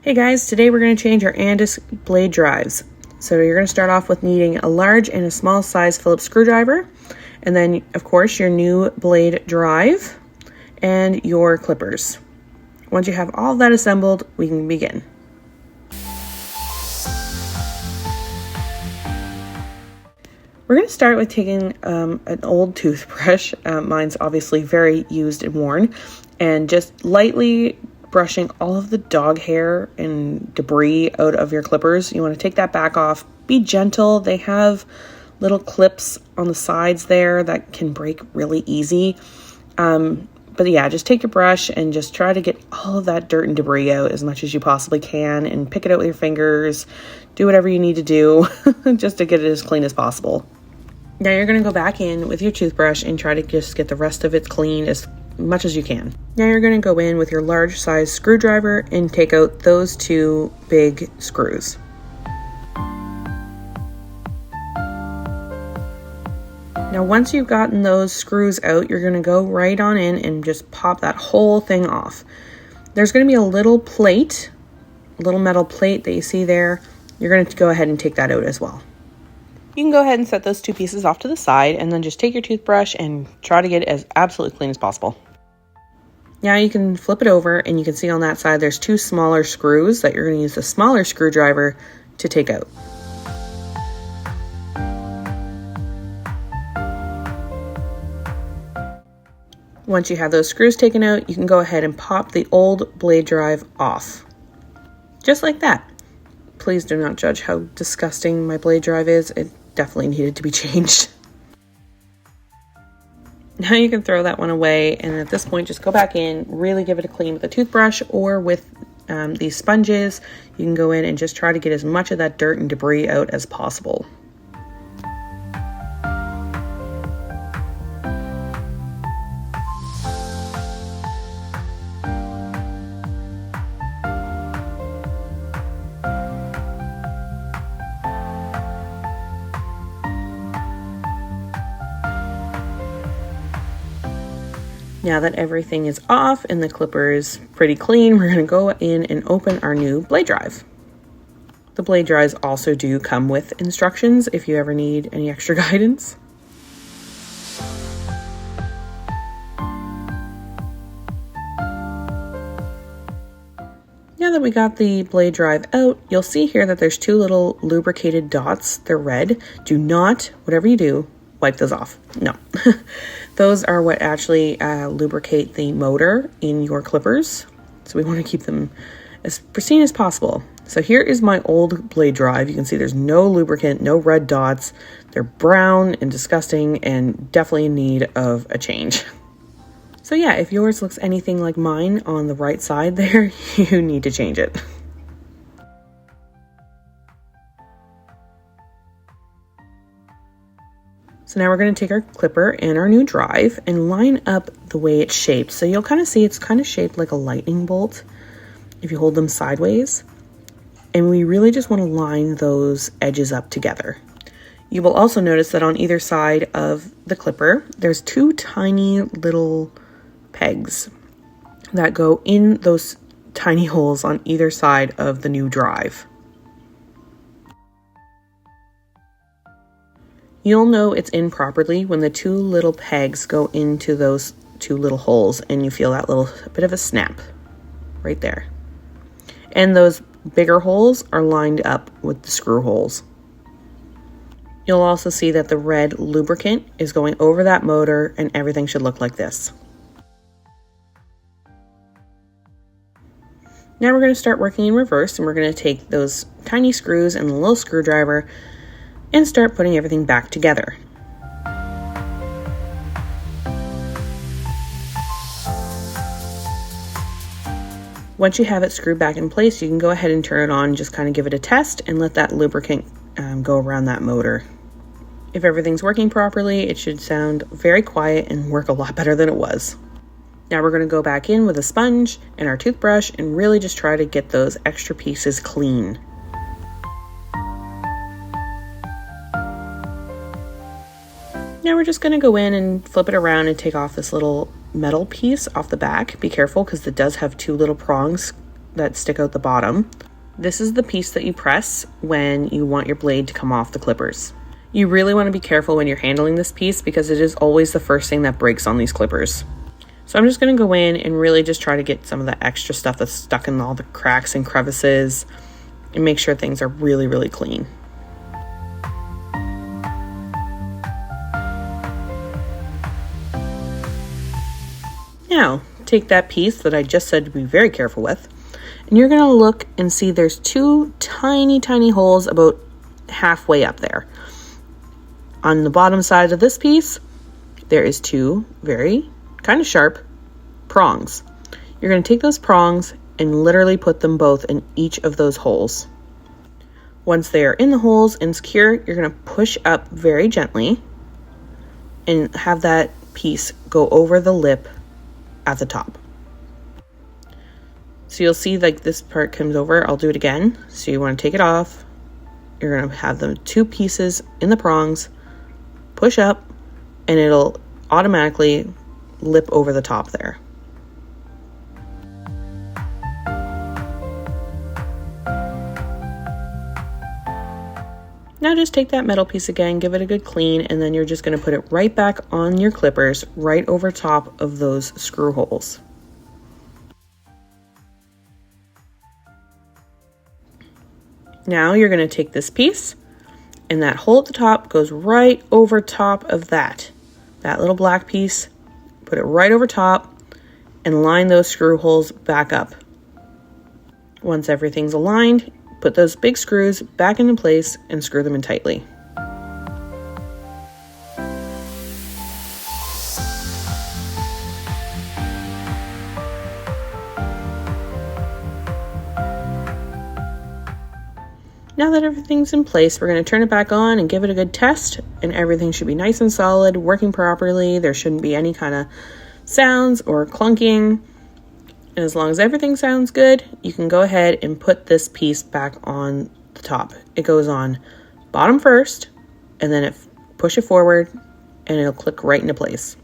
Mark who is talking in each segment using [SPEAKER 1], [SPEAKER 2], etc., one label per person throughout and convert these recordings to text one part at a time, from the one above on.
[SPEAKER 1] Hey guys, today we're going to change our Andis blade drives. So you're going to start off with needing a large and a small size Phillips screwdriver, and then of course your new blade drive and your clippers. Once you have all of that assembled, we can begin. We're going to start with taking an old toothbrush, mine's obviously very used and worn, and just lightly brushing all of the dog hair and debris out of your clippers. You want to take that back off. Be gentle. They have little clips on the sides there that can break really easy. But yeah, just take your brush and just try to get all of that dirt and debris out as much as you possibly can and pick it out with your fingers. Do whatever you need to do just to get it as clean as possible. Now you're going to go back in with your toothbrush and try to just get the rest of it clean as much as you can. Now you're going to go in with your large size screwdriver and take out those two big screws. Now once you've gotten those screws out, you're going to go right on in and just pop that whole thing off. There's going to be a little plate, a little metal plate that you see there. You're going to go ahead and take that out as well. You can go ahead and set those two pieces off to the side and then just take your toothbrush and try to get it as absolutely clean as possible. Now you can flip it over and you can see on that side there's two smaller screws that you're going to use the smaller screwdriver to take out. Once you have those screws taken out, you can go ahead and pop the old blade drive off. Just like that. Please do not judge how disgusting my blade drive is. It definitely needed to be changed. Now you can throw that one away, and at this point just go back in, really give it a clean with a toothbrush or with these sponges. You can go in and just try to get as much of that dirt and debris out as possible. Now that everything is off and the clipper is pretty clean, we're going to go in and open our new blade drive. The blade drives also do come with instructions if you ever need any extra guidance. Now that we got the blade drive out, you'll see here that there's two little lubricated dots. They're red. Do not, whatever you do, wipe those off. No. Those are what actually lubricate the motor in your clippers. So we want to keep them as pristine as possible. So here is my old blade drive. You can see there's no lubricant, no red dots. They're brown and disgusting and definitely in need of a change. So yeah, if yours looks anything like mine on the right side there, you need to change it. So now we're going to take our clipper and our new drive and line up the way it's shaped. So you'll kind of see it's kind of shaped like a lightning bolt if you hold them sideways. And we really just want to line those edges up together. You will also notice that on either side of the clipper, there's two tiny little pegs that go in those tiny holes on either side of the new drive. You'll know it's in properly when the two little pegs go into those two little holes and you feel that little bit of a snap right there. And those bigger holes are lined up with the screw holes. You'll also see that the red lubricant is going over that motor and everything should look like this. Now we're going to start working in reverse and we're going to take those tiny screws and the little screwdriver and start putting everything back together. Once you have it screwed back in place, you can go ahead and turn it on, just kind of give it a test and let that lubricant go around that motor. If everything's working properly, it should sound very quiet and work a lot better than it was. Now we're going to go back in with a sponge and our toothbrush and really just try to get those extra pieces clean. Now we're just going to go in and flip it around and take off this little metal piece off the back. Be careful because it does have two little prongs that stick out the bottom. This is the piece that you press when you want your blade to come off the clippers. You really want to be careful when you're handling this piece because it is always the first thing that breaks on these clippers. So I'm just going to go in and really just try to get some of the extra stuff that's stuck in all the cracks and crevices and make sure things are really, really clean. Now, take that piece that I just said to be very careful with, and you're going to look and see there's two tiny, tiny holes about halfway up there. On the bottom side of this piece, there is two very kind of sharp prongs. You're going to take those prongs and literally put them both in each of those holes. Once they are in the holes and secure, you're going to push up very gently and have that piece go over the lip at the top. So you'll see like this part comes over. I'll do it again. So you want to take it off. You're going to have the two pieces in the prongs, push up, and it'll automatically lip over the top there. Now just take that metal piece again, give it a good clean, and then you're just going to put it right back on your clippers, right over top of those screw holes. Now you're going to take this piece, and that hole at the top goes right over top of that little black piece. Put it right over top and line those screw holes back up. Once everything's aligned, put those big screws back into place and screw them in tightly. Now that everything's in place, we're going to turn it back on and give it a good test, and everything should be nice and solid, working properly. There shouldn't be any kind of sounds or clunking. And as long as everything sounds good, you can go ahead and put this piece back on the top. It goes on bottom first, and then push it forward, and it'll click right into place.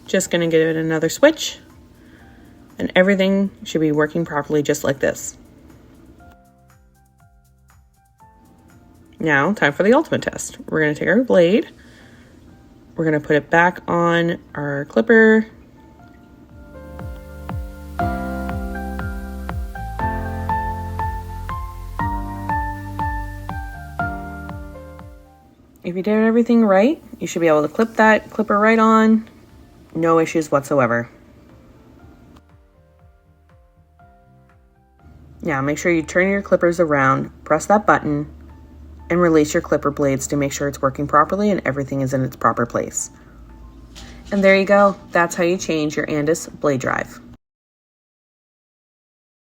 [SPEAKER 1] Just going to give it another switch, and everything should be working properly just like this. Now, time for the ultimate test. We're going to take our blade, we're going to put it back on our clipper, if you did everything right, you should be able to clip that clipper right on, no issues whatsoever. Now make sure you turn your clippers around, press that button, and release your clipper blades to make sure it's working properly and everything is in its proper place. And there you go. That's how you change your Andis blade drive.